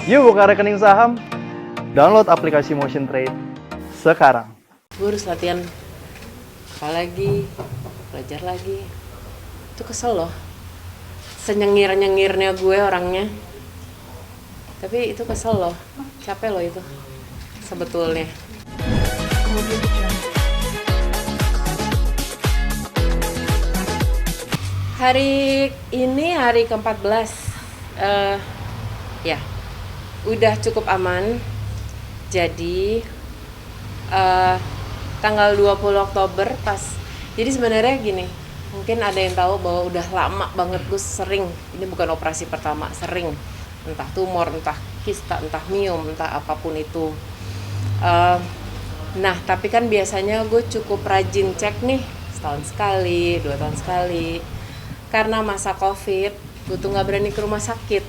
Yuk buka rekening saham, download aplikasi Motion Trade sekarang. Gue harus latihan apa lagi, belajar lagi. Itu kesel loh, senyengir-nyengirnya gue orangnya. Tapi itu kesel loh, capek loh itu sebetulnya. Hari ini hari ke-14, ya udah cukup aman. Jadi tanggal 20 Oktober pas, jadi sebenarnya gini, mungkin ada yang tahu bahwa udah lama banget gue sering, ini bukan operasi pertama, sering entah tumor, entah kista, entah miom, entah apapun itu. Nah tapi kan biasanya gue cukup rajin cek nih, setahun sekali, 2 tahun sekali. Karena masa COVID, gue tuh nggak berani ke rumah sakit.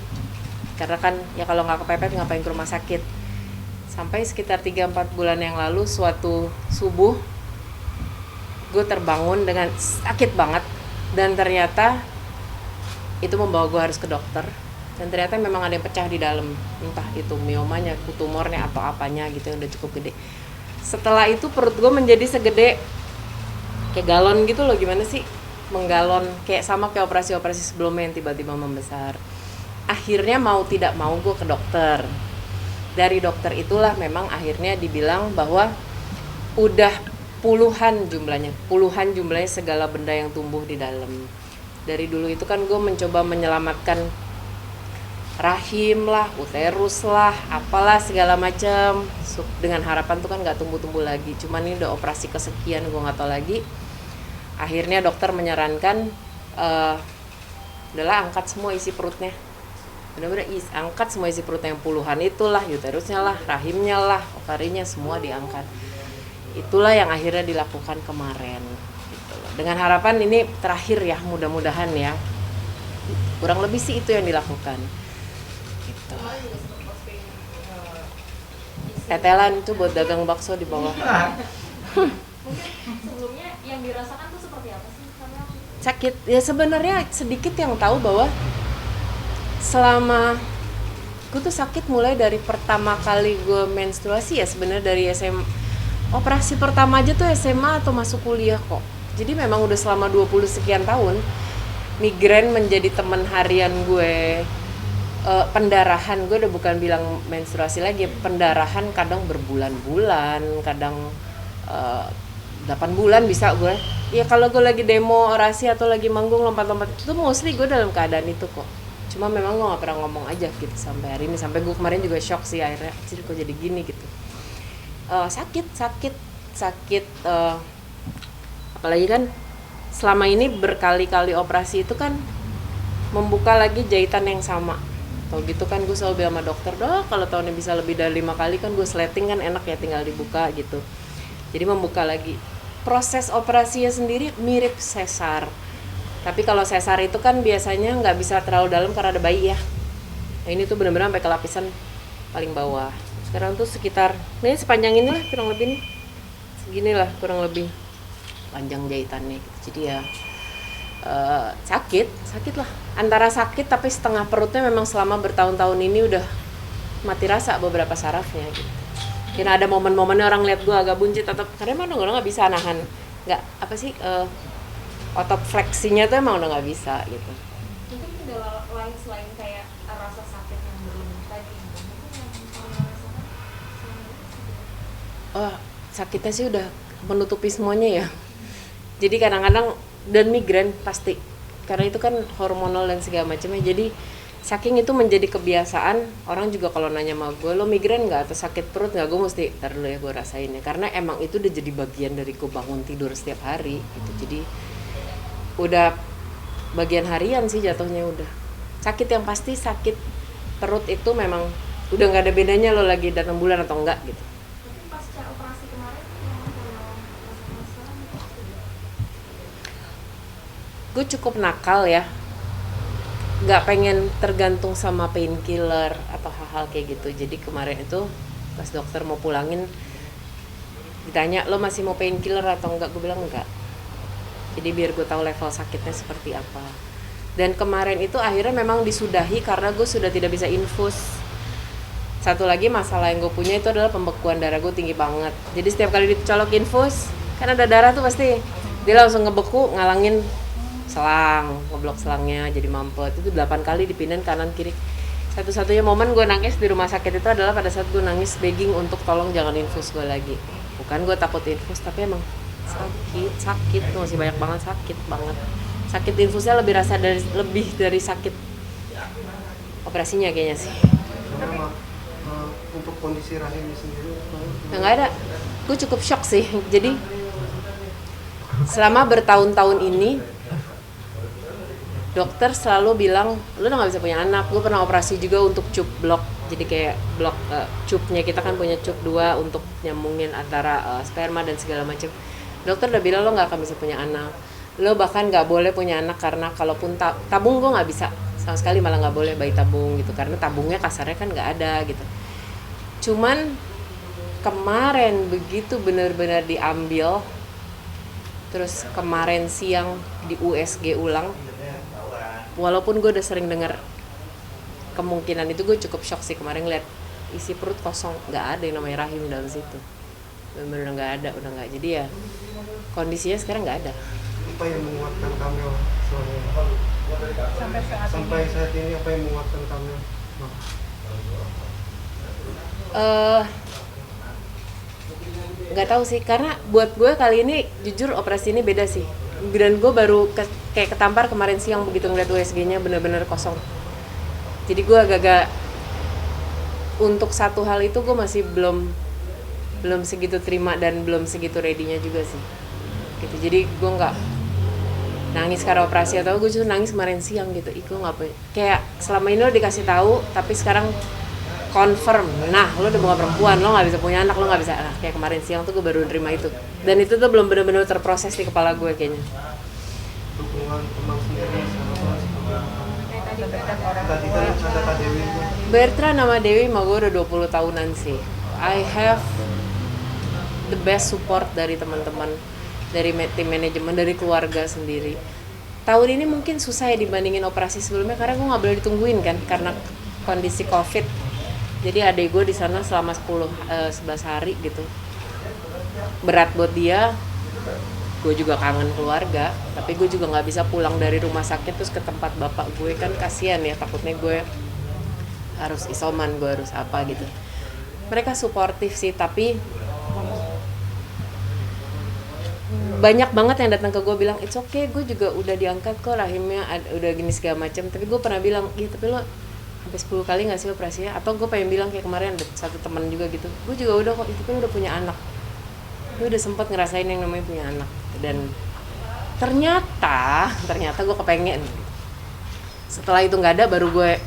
Karena kan ya kalau nggak kepepet ngapain ke rumah sakit. Sampai sekitar 3-4 bulan yang lalu, suatu subuh gue terbangun dengan sakit banget. Dan ternyata itu membawa gue harus ke dokter. Dan ternyata memang ada yang pecah di dalam. Entah itu miomanya, tumornya atau apanya gitu yang udah cukup gede. Setelah itu perut gue menjadi segede kayak galon gitu loh, gimana sih? Menggalon, kayak sama kayak operasi-operasi sebelumnya yang tiba-tiba membesar. Akhirnya mau tidak mau gue ke dokter. Dari dokter itulah memang akhirnya dibilang bahwa udah puluhan jumlahnya segala benda yang tumbuh di dalam. Dari dulu itu kan gue mencoba menyelamatkan rahim lah, uterus lah, apalah segala macam, dengan harapan tuh kan nggak tumbuh-tumbuh lagi. Cuman ini udah operasi kesekian, gue nggak tahu lagi. Akhirnya dokter menyarankan udahlah angkat semua isi perutnya, benar-benar angkat semua isi perutnya yang puluhan itulah, uterusnya lah, rahimnya lah, ovarinya semua diangkat. Itulah yang akhirnya dilakukan kemarin gitu loh. Dengan harapan ini terakhir ya, mudah-mudahan ya, kurang lebih sih itu yang dilakukan gitu. Tetelan itu buat dagang bakso di bawah. Mungkin sebelumnya yang dirasakan tuh seperti apa sih? Karena Sakit ya, sebenarnya sedikit yang tahu bahwa selama gue tuh sakit mulai dari pertama kali gue menstruasi ya, sebenarnya dari SMA. Operasi pertama aja tuh SMA atau masuk kuliah kok. Jadi memang udah selama 20 sekian tahun migrain menjadi teman harian gue. Pendarahan, gue udah bukan bilang menstruasi lagi, pendarahan kadang berbulan-bulan, kadang 8 bulan bisa gue. Ya kalau gue lagi demo orasi atau lagi manggung lompat-lompat itu mostly gue dalam keadaan itu kok. Cuma memang gue gak pernah ngomong aja gitu sampai hari ini. Sampai gue kemarin juga shock sih akhirnya, jadi kok jadi gini gitu. Sakit apalagi kan selama ini berkali-kali operasi itu kan membuka lagi jahitan yang sama. Atau gitu kan gue selalu bilang sama dokter, kalau tahunnya bisa lebih dari 5 kali kan gue sleting kan enak ya, tinggal dibuka gitu. Jadi membuka lagi. Proses operasinya sendiri mirip sesar. Tapi kalau sesar itu kan biasanya nggak bisa terlalu dalam karena ada bayi ya. Nah ini tuh benar-benar sampai ke lapisan paling bawah. Sekarang tuh sekitar, ini sepanjang inilah kurang lebih nih. Seginilah kurang lebih panjang jahitannya gitu. Jadi ya sakit lah. Antara sakit tapi setengah perutnya memang selama bertahun-tahun ini udah mati rasa beberapa sarafnya gitu. Kira ada momen-momennya orang lihat gue agak buncit atau karena emang udah nggak bisa nahan, nggak apa sih otot fleksinya tuh emang udah nggak bisa gitu. mungkin kendala lain selain kayak rasa sakit yang berlebihan tadi, mungkin yang orang rasakan selama ini Sakitnya sih udah menutupi semuanya ya. Jadi kadang-kadang dan migrain pasti karena itu kan hormonal dan segala macamnya. Jadi saking itu menjadi kebiasaan, orang juga kalau nanya sama gue, lo migrain nggak atau sakit perut nggak, gue mesti ntar dulu ya gue rasain ya, karena emang itu udah jadi bagian dari gue bangun tidur setiap hari gitu. Jadi udah bagian harian sih jatuhnya. Udah sakit yang pasti, sakit perut itu memang udah nggak ada bedanya lo lagi dalam bulan atau enggak gitu. Tapi pasca operasi kemarin yang pernah rasakan sekarang itu Gue cukup nakal ya, nggak pengen tergantung sama painkiller atau hal-hal kayak gitu. Jadi kemarin itu pas dokter mau pulangin ditanya, lo masih mau painkiller atau enggak, gue bilang enggak. Jadi biar gue tahu level sakitnya seperti apa. Dan kemarin itu akhirnya memang disudahi karena gue sudah tidak bisa infus. Satu lagi masalah yang gue punya itu adalah pembekuan darah gue tinggi banget. Jadi setiap kali dicolok infus, kan ada darah tuh pasti dia langsung ngebeku, ngalangin selang, ngeblok selangnya jadi mampet. Itu 8 kali dipindahin kanan kiri. Satu-satunya momen gue nangis di rumah sakit itu adalah pada saat gue nangis begging untuk tolong jangan infus gue lagi. Bukan gue takut infus, tapi emang sakit tuh, masih banyak banget sakit banget. Sakit infusnya lebih dari sakit operasinya kayaknya sih. Untuk kondisi rahimnya sendiri Nggak ada, gue cukup shock sih. Jadi selama bertahun-tahun ini dokter selalu bilang lu udah nggak bisa punya anak. Gue pernah operasi juga untuk cup blok, jadi kayak blok cupnya kita kan punya cup 2 untuk nyambungin antara sperma dan segala macam. Dokter udah bilang lo nggak akan bisa punya anak, lo bahkan nggak boleh punya anak karena kalaupun tabung gue nggak bisa sama sekali, malah nggak boleh bayi tabung gitu karena tabungnya kasarnya kan nggak ada gitu. Cuman kemarin begitu benar-benar diambil, terus kemarin siang di USG ulang, walaupun gue udah sering dengar kemungkinan itu, gue cukup shock sih kemarin ngeliat isi perut kosong, nggak ada yang namanya rahim dalam situ, benar-benar nggak ada, udah nggak. Jadi ya kondisinya sekarang nggak ada. apa yang menguatkan Kamel selama ini? Sampai saat ini apa yang menguatkan Kamel? Nggak tahu sih, karena buat gue kali ini jujur operasi ini beda sih. Dan gue baru kayak ketampar kemarin siang begitu ngeliat USG-nya bener-bener kosong. Jadi gue agak-agak untuk satu hal itu gue masih belum segitu terima dan belum segitu ready-nya juga sih. Gitu. Jadi gue nggak nangis karena operasi atau gue justru nangis kemarin siang gitu. Gue nggak punya. Kayak selama ini lo dikasih tahu, tapi sekarang confirm, nah lo udah bukan perempuan, lo nggak bisa punya anak, lo nggak bisa. Nah, kayak kemarin siang tuh gue baru nerima itu, dan itu tuh belum benar-benar terproses di kepala gue kayaknya. Dukungan teman sendiri sama tadi kan ada Kak Dewi juga. Bertrand nama Dewi mah gue udah 20 tahunan sih. I have the best support dari teman-teman, dari tim manajemen, dari keluarga sendiri. Tahun ini mungkin susah ya dibandingin operasi sebelumnya karena gue nggak boleh ditungguin kan karena kondisi COVID. Jadi adik gue di sana selama 11 hari gitu. Berat buat dia. Gue juga kangen keluarga, tapi gue juga nggak bisa pulang dari rumah sakit terus ke tempat bapak gue, kan kasihan ya, takutnya gue harus isoman, gue harus apa gitu. Mereka suportif sih, tapi banyak banget yang datang ke gue bilang it's okay, gue juga udah diangkat kok rahimnya, udah gini segala macam. Tapi gue pernah bilang, iya tapi lo sampai 10 kali nggak sih operasinya? Atau gue pengen bilang kayak kemarin ada satu teman juga gitu, gue juga udah kok, itu kan udah punya anak, gue udah sempet ngerasain yang namanya punya anak. Dan ternyata gue kepengen. Setelah itu nggak ada, baru gue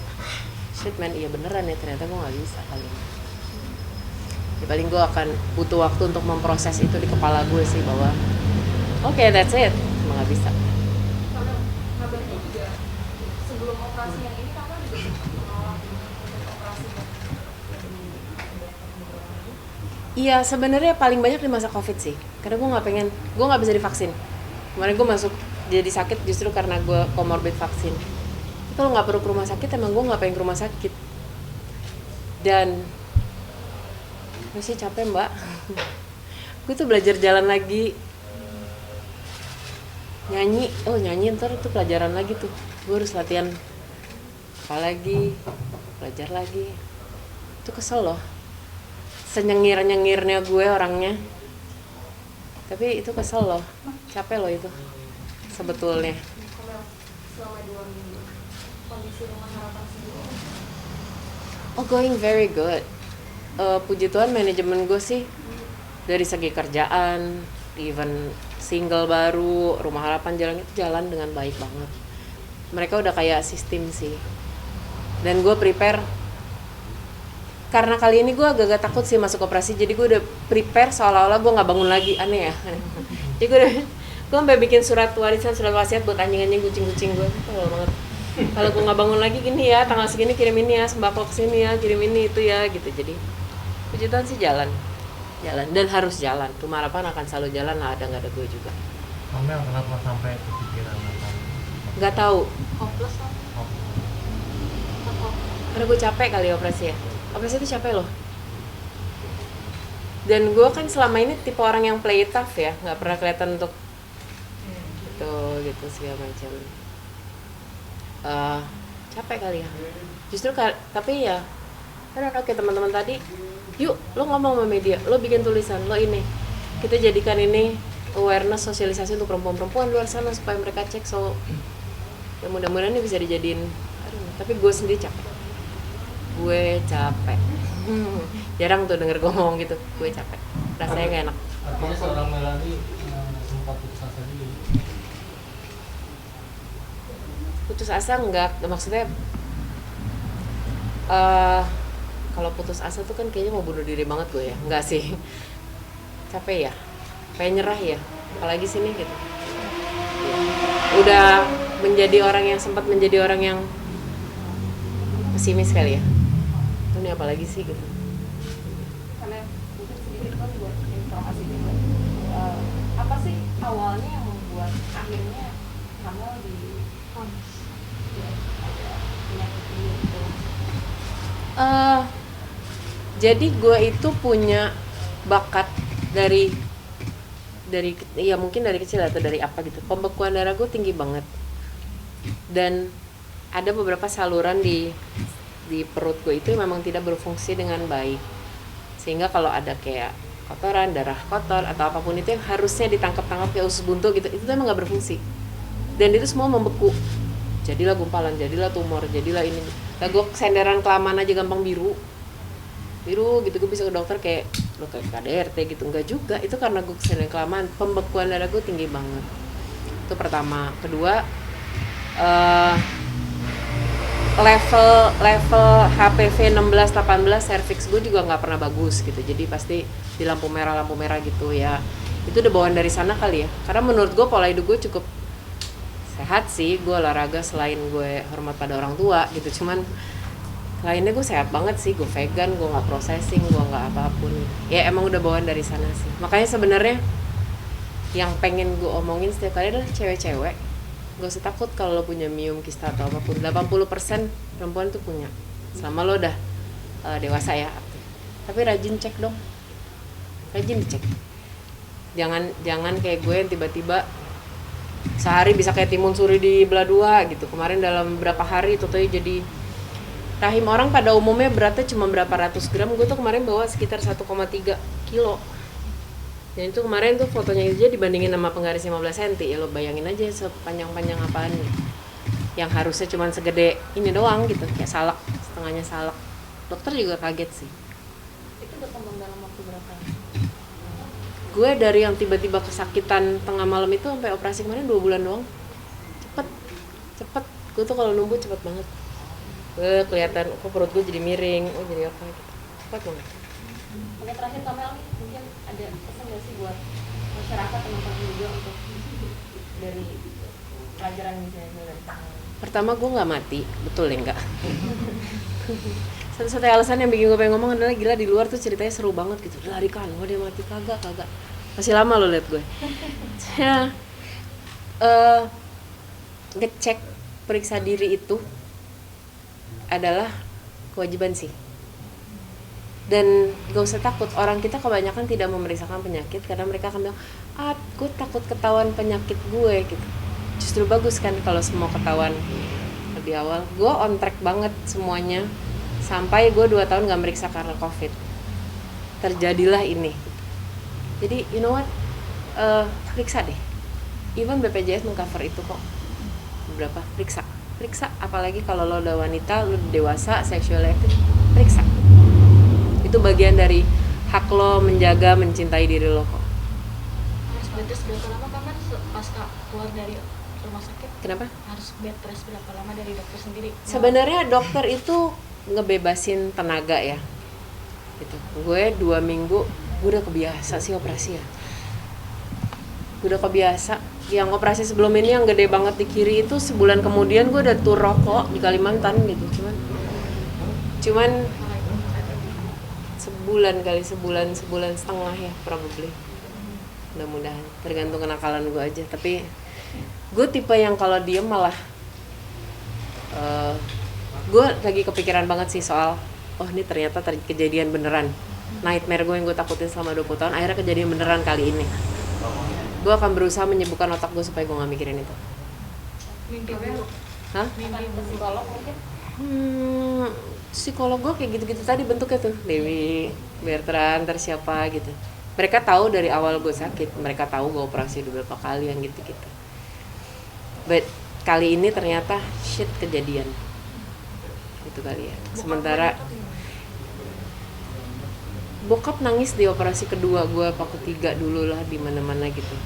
shit man, iya beneran ya, ternyata gue nggak bisa kali ini. Ya, paling gue akan butuh waktu untuk memproses itu di kepala gue sih, bahwa oke, that's it, emang nggak bisa. Karena kabarnya juga sebelum operasi yang ini kakak juga menolak untuk operasi. Iya, sebenarnya paling banyak di masa COVID sih, karena gue nggak bisa divaksin. Kemarin gue masuk jadi sakit justru karena gue komorbid vaksin. Kalau nggak perlu ke rumah sakit, emang gue nggak pengen ke rumah sakit. Dan gue sih capek mbak. Gue tuh belajar jalan lagi, nyanyi ntar itu pelajaran lagi tuh. Gue harus latihan apa lagi, belajar lagi. Itu kesel loh, senyengir-nyengirnya gue orangnya. Tapi itu kesel loh, capek loh itu sebetulnya. Kamel, selama 2 minggu kondisi Rumah Harapan sendiri. Oh, going very good. Puji Tuhan manajemen gue sih dari segi kerjaan, even single baru, Rumah Harapan jalan dengan baik banget. Mereka udah kayak sistem sih. Dan gue prepare, karena kali ini gue agak-agak takut sih masuk operasi, jadi gue udah prepare seolah-olah gue nggak bangun lagi. Aneh ya. Jadi gue sampai bikin surat wasiat buat anjing-anjing, kucing-kucing gue. Tolol banget. Kalau gue nggak bangun lagi gini ya, tanggal segini kirim ini ya, sembako kesini ya, kirim ini itu ya, gitu. Jadi puji Tuhan sih jalan dan harus jalan. Rumah Harapan akan selalu jalan lah, ada nggak ada gue juga. Kamel kenapa sampai kepikiran akan? Nggak tahu. Hopeless kan? Oh, Karena gue capek kali operasi ya. operasi itu capek loh. Dan gue kan selama ini tipe orang yang play it tough ya, nggak pernah kelihatan untuk gitu segala macam. Capek kali ya. Justru tapi ya, karena kayak teman-teman tadi, yuk lo ngomong sama media, lo bikin tulisan, lo ini, kita jadikan ini awareness, sosialisasi untuk perempuan-perempuan luar sana supaya mereka cek. So ya mudah-mudahan ini bisa dijadiin. Tapi gue sendiri capek. Jarang tuh denger gue ngomong gitu, gue capek, rasanya gak enak. Artinya seorang Melanie sempat putus asa juga. Putus asa enggak, maksudnya kalau putus asa tuh kan kayaknya mau bunuh diri banget gue ya. Enggak sih, capek ya, pengen nyerah ya, apalagi sini gitu. Udah menjadi orang yang sempat menjadi orang yang pesimis kali ya. Ini apalagi sih gitu. Karena mungkin sedikit kan buat informasi juga. Apa sih awalnya yang membuat akhirnya kamu di penyakit ini gitu? Jadi gue itu punya bakat dari ya mungkin dari kecil atau dari apa gitu. Pembekuan darah gue tinggi banget. Dan ada beberapa saluran di perut gue itu memang tidak berfungsi dengan baik, sehingga kalau ada kayak kotoran, darah kotor atau apapun itu yang harusnya ditangkap kayak usus buntu gitu, itu tuh emang gak berfungsi dan itu semua membeku, jadilah gumpalan, jadilah tumor, jadilah ini. Lah gue senderan kelamaan aja gampang biru gitu, gue bisa ke dokter kayak lo kayak KDRT gitu. Enggak juga, itu karena gue senderan kelamaan, pembekuan darah gue tinggi banget. Itu pertama. Kedua, level HPV 16-18 cervix gue juga nggak pernah bagus gitu, jadi pasti di lampu merah gitu ya. Itu udah bawaan dari sana kali ya, karena menurut gue pola hidup gue cukup sehat sih. Gue olahraga selain gue hormat pada orang tua gitu, cuman lainnya gue sehat banget sih. Gue vegan, gue nggak processing, gue nggak apapun ya, emang udah bawaan dari sana sih. Makanya sebenarnya yang pengen gue omongin setiap kali adalah cewek-cewek gak usah takut kalau lo punya miom, kista atau apapun. 80% perempuan tuh punya selama lo udah dewasa ya. Tapi rajin cek dong, rajin dicek. Jangan kayak gue yang tiba-tiba sehari bisa kayak timun suri di belah dua gitu. Kemarin dalam berapa hari itu jadi rahim orang pada umumnya beratnya cuma berapa ratus gram, gue tuh kemarin bawa sekitar 1,3 kilo. Dan itu kemarin tuh fotonya aja dibandingin sama penggaris 15 cm, ya lo bayangin aja sepanjang-panjang apaan nih. Yang harusnya cuma segede ini doang gitu, kayak salak, setengahnya salak. Dokter juga kaget sih. Itu berkembang dalam waktu berapa? Gue dari yang tiba-tiba kesakitan tengah malam itu sampai operasi kemarin 2 bulan doang. Cepet. Gue tuh kalau nunggu cepet banget. Gue kelihatan kok perut gue jadi miring, jadi apa gitu. Cepet banget. Oke, terakhir Kamel nih, mungkin ada pesan nggak sih buat masyarakat, teman-teman juga untuk dari pelajaran misalnya dari tangan? Pertama, gue nggak mati, betul ya nggak? Satu-satunya alasan yang bikin gue pengen ngomong adalah gila di luar tuh ceritanya seru banget gitu. Larikan, wah dia mati, kagak. Masih lama lo liat gue. Saya ngecek periksa diri itu adalah kewajiban sih. Dan gak usah takut, orang kita kebanyakan tidak memeriksakan penyakit karena mereka akan bilang, gue takut ketahuan penyakit gue gitu. Justru bagus kan kalau semua ketahuan lebih awal. Gue on track banget semuanya sampai gue 2 tahun gak meriksa karena COVID. Terjadilah ini. Jadi you know what, periksa deh. Even BPJS mengcover itu kok. Beberapa periksa, apalagi kalau lo udah wanita, lo dewasa, sexual active, periksa. Itu bagian dari hak lo menjaga, mencintai diri lo kok. Harus bed rest berapa lama Kamel pas keluar dari rumah sakit? Kenapa? Harus bed rest berapa lama dari dokter sendiri? Sebenarnya dokter itu ngebebasin tenaga ya. Gitu. Gue 2 minggu, gue udah kebiasa sih operasi ya. Gue udah kebiasa. Yang operasi sebelum ini yang gede banget di kiri itu sebulan kemudian gue udah tur rokok di Kalimantan gitu. Cuman sebulan setengah ya probably. Mudah-mudahan, tergantung kenakalan gue aja. Tapi gue tipe yang kalau diem malah gue lagi kepikiran banget sih soal oh ini ternyata kejadian beneran. Nightmare gue yang gue takutin selama 20 tahun akhirnya kejadian beneran kali ini. Gue akan berusaha menyibukkan otak gue supaya gue gak mikirin itu. Mimpi buruk. Hah? Mimpi psikolog mungkin. Psikolog gue kayak gitu-gitu tadi bentuknya tuh, Dewi, Bertrand, terus siapa gitu. Mereka tahu dari awal gue sakit, mereka tahu gue operasi beberapa kali yang gitu-gitu. But kali ini ternyata shit kejadian. Itu kali ya. Sementara bokap nangis di operasi kedua gue apa ketiga dulu lah di mana-mana gitu.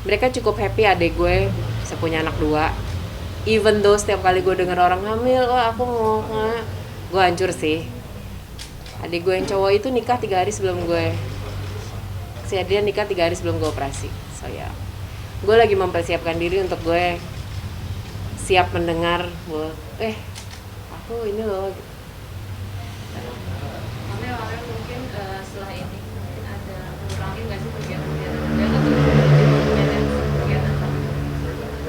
Mereka cukup happy adek gue bisa punya anak 2. Even though setiap kali gue denger orang hamil, oh aku mau, gue hancur sih. Adik gue yang cowok itu nikah 3 hari sebelum gue, si Adrian nikah 3 hari sebelum gue operasi. So ya, gue lagi mempersiapkan diri untuk gue siap mendengar bahwa, aku ini loh. Amel mungkin setelah ini mungkin ada ngurangin nggak sih kegiatan-kegiatan kerja atau kegiatan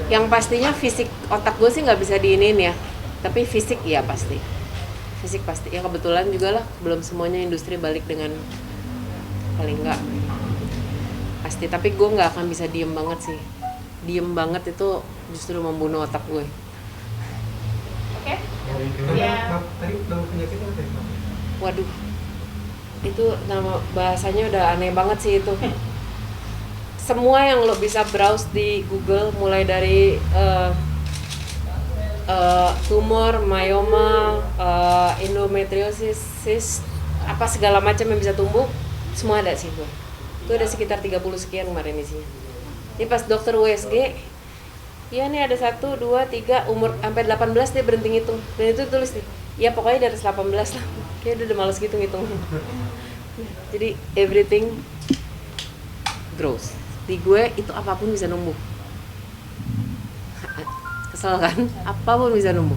Yang pastinya fisik otak gue sih nggak bisa diinin ya, tapi fisik ya pasti. Fisik pasti. Ya kebetulan juga lah belum semuanya industri balik dengan paling nggak pasti. Tapi gue nggak akan bisa diem banget sih. Diem banget itu justru membunuh otak gue. Oke? Iya. Tadi nama penyakitnya apa ya? Waduh, itu nama bahasanya udah aneh banget sih itu. Semua yang lo bisa browse di Google mulai dari tumor, myoma, endometriosis, apa segala macam yang bisa tumbuh, semua ada sih gue. Itu ada sekitar 30 sekian kemarin isinya. Ini pas dokter USG, ya nih ada 1, 2, 3, umur sampai 18 dia berhenti ngitung. Dan itu tulis nih, ya pokoknya di atas 18 lah. Kayaknya udah males gitu ngitung. Jadi everything grows. Di gue itu apapun bisa numbuh. Kesel kan? Apapun bisa numbuh.